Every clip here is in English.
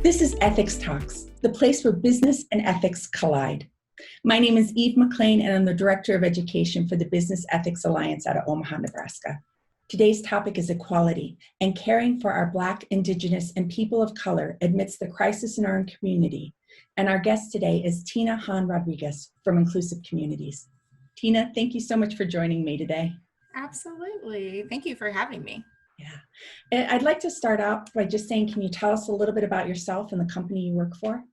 This is Ethics Talks, the place where business and ethics collide. My name is Eve McLain, and I'm the Director of Education for the Business Ethics Alliance out of Omaha, Nebraska. Today's topic is equality and caring for our Black, Indigenous, and people of color amidst the crisis in our community. And our guest today is Tena Hahn Rodriguez from Inclusive Communities. Tena, thank you so much for joining me today. Absolutely. Thank you for having me. Yeah. And I'd like to start out by just saying, can you tell us a little bit about yourself and the company you work for?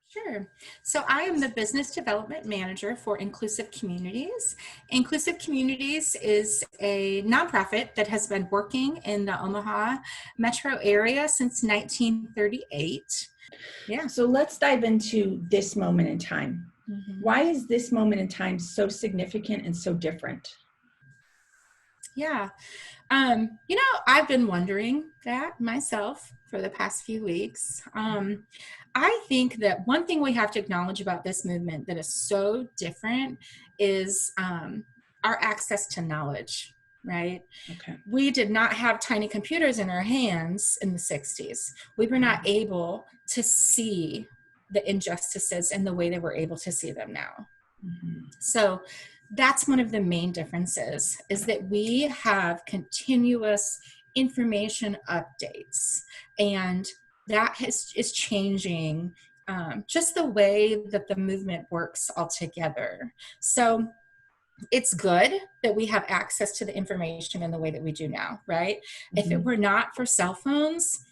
Sure. So I am the Business Development Manager for Inclusive Communities. Inclusive Communities is a nonprofit that has been working in the Omaha metro area since 1938. Yeah. So let's dive into this moment in time. Mm-hmm. Why is this moment in time so significant and so different? Yeah. I've been wondering that myself for the past few weeks. I think that one thing we have to acknowledge about this movement that is so different is our access to knowledge, right? Okay. We did not have tiny computers in our hands in the 60s. We were not able to see the injustices in the way that we're able to see them now. Mm-hmm. So that's one of the main differences, is that we have continuous information updates, and that is changing just the way that the movement works altogether. So it's good that we have access to the information in the way that we do now, right? Mm-hmm. If it were not for cell phones,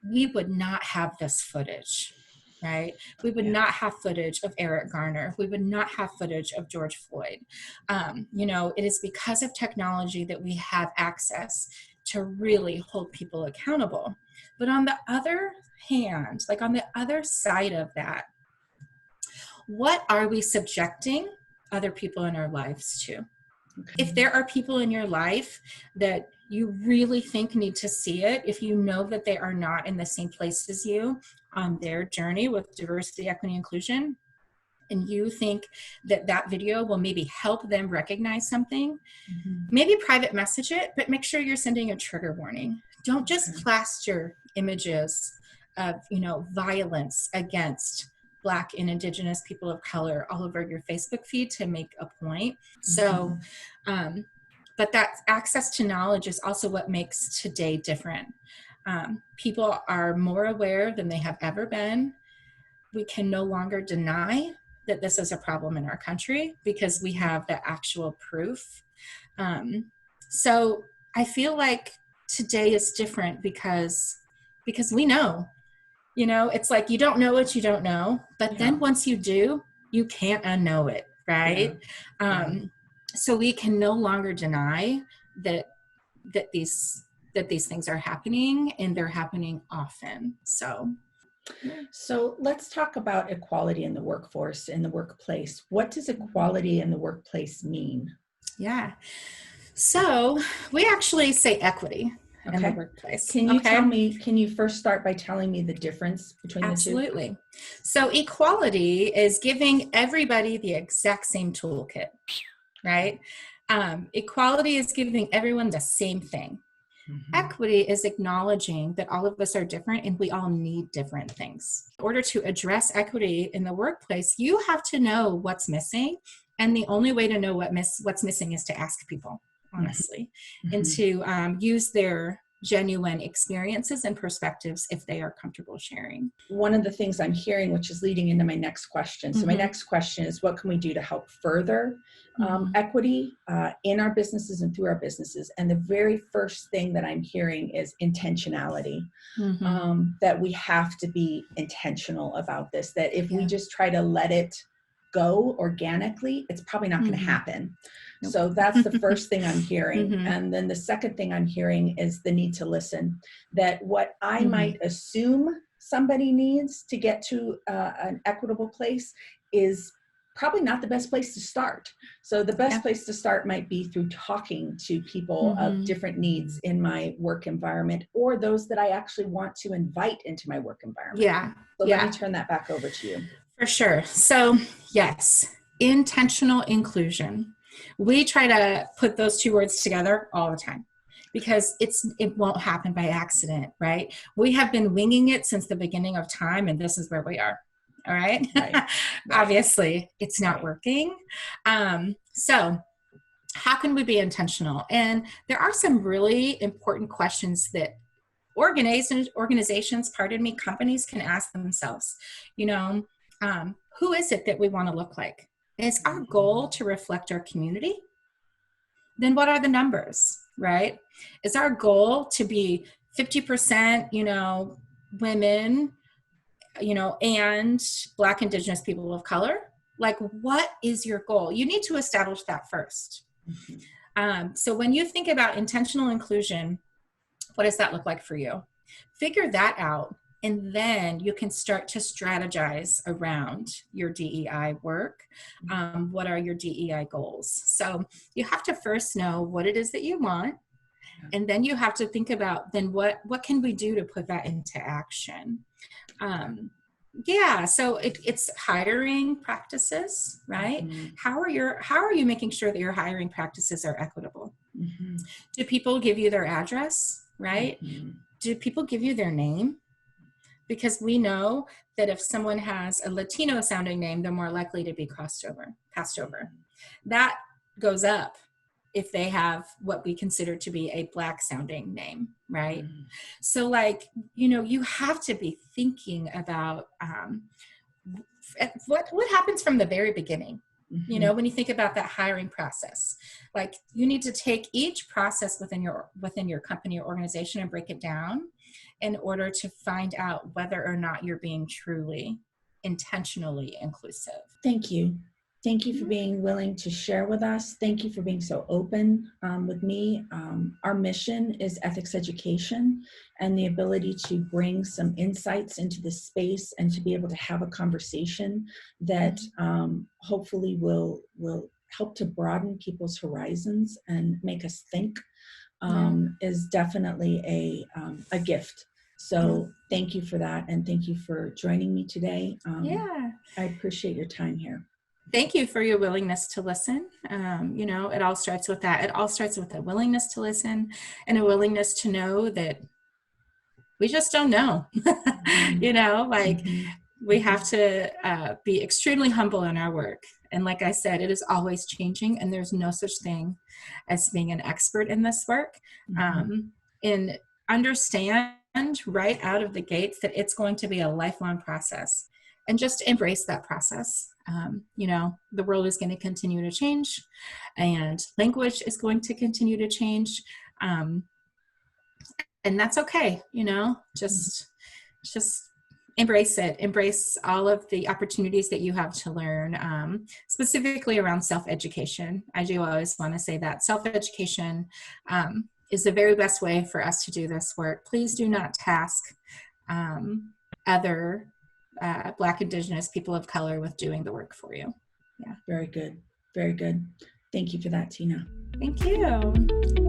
we would not have this footage. Right? We would not have footage of Eric Garner. We would not have footage of George Floyd. It is because of technology that we have access to really hold people accountable. But on the other hand, like on the other side of that, what are we subjecting other people in our lives to? Okay. If there are people in your life that you really think need to see it, if you know that they are not in the same place as you on their journey with diversity, equity, inclusion, and you think that that video will maybe help them recognize something, maybe private message it, but make sure you're sending a trigger warning. Don't just plaster images of, violence against Black and Indigenous people of color all over your Facebook feed to make a point. So, but that access to knowledge is also what makes today different. People are more aware than they have ever been. We can no longer deny that this is a problem in our country because we have the actual proof. So I feel like today is different because we know. It's like you don't know what you don't know, but then once you do, you can't unknow it, right? So we can no longer deny that these things are happening, and they're happening often. So let's talk about equality in the workforce, in the workplace. What does equality in the workplace mean? Yeah. So we actually say equity. In the workplace. Can you first start by telling me the difference between the two? Absolutely. So equality is giving everybody the exact same toolkit, right? Equality is giving everyone the same thing. Mm-hmm. Equity is acknowledging that all of us are different and we all need different things. In order to address equity in the workplace, you have to know what's missing. And the only way to know what's missing is to ask people, honestly, and to use their genuine experiences and perspectives if they are comfortable sharing. One of the things I'm hearing, which is leading into my next question. So my next question is, what can we do to help further equity in our businesses and through our businesses? And the very first thing that I'm hearing is intentionality, that we have to be intentional about this, that if we just try to let it go organically, it's probably not going to happen. Nope. So that's the first thing I'm hearing. And then the second thing I'm hearing is the need to listen, that what I might assume somebody needs to get to an equitable place is probably not the best place to start. So the best place to start might be through talking to people of different needs in my work environment, or those that I actually want to invite into my work environment. So let me turn that back over to you. For sure. So yes, intentional inclusion. We try to put those two words together all the time because it won't happen by accident, right? We have been winging it since the beginning of time, and this is where we are. All right. Right. Obviously, it's not working. So how can we be intentional? And there are some really important questions that organizations, companies can ask themselves. Who is it that we want to look like? Is our goal to reflect our community? Then what are the numbers, right? Is our goal to be 50%, women, and Black, Indigenous people of color? Like, what is your goal? You need to establish that first. So when you think about intentional inclusion, what does that look like for you? Figure that out, and then you can start to strategize around your DEI work. What are your DEI goals? So you have to first know what it is that you want, and then you have to think about then what can we do to put that into action. So it's hiring practices, right? How are you making sure that your hiring practices are equitable? Do people give you their address, right? Do people give you their name? Because we know that if someone has a Latino sounding name, they're more likely to be passed over. That goes up if they have what we consider to be a Black sounding name, right? So you have to be thinking about what happens from the very beginning. When you think about that hiring process, you need to take each process within your company or organization and break it down in order to find out whether or not you're being truly intentionally inclusive. Thank you. Thank you for being willing to share with us. Thank you for being so open with me. Our mission is ethics education, and the ability to bring some insights into this space and to be able to have a conversation that hopefully will help to broaden people's horizons and make us think is definitely a gift. So thank you for that, and thank you for joining me today. I appreciate your time here. Thank you for your willingness to listen. It all starts with that. It all starts with a willingness to listen and a willingness to know that we just don't know. We have to be extremely humble in our work. And like I said, it is always changing, and there's no such thing as being an expert in this work. And understand right out of the gates that it's going to be a lifelong process, and just embrace that process. The world is going to continue to change, and language is going to continue to change. And that's okay. Just embrace it. Embrace all of the opportunities that you have to learn, specifically around self-education. I do always want to say that self-education is the very best way for us to do this work. Please do not task other Black, Indigenous people of color with doing the work for you. Very good. Very good. Thank you for that, Tena. Thank you.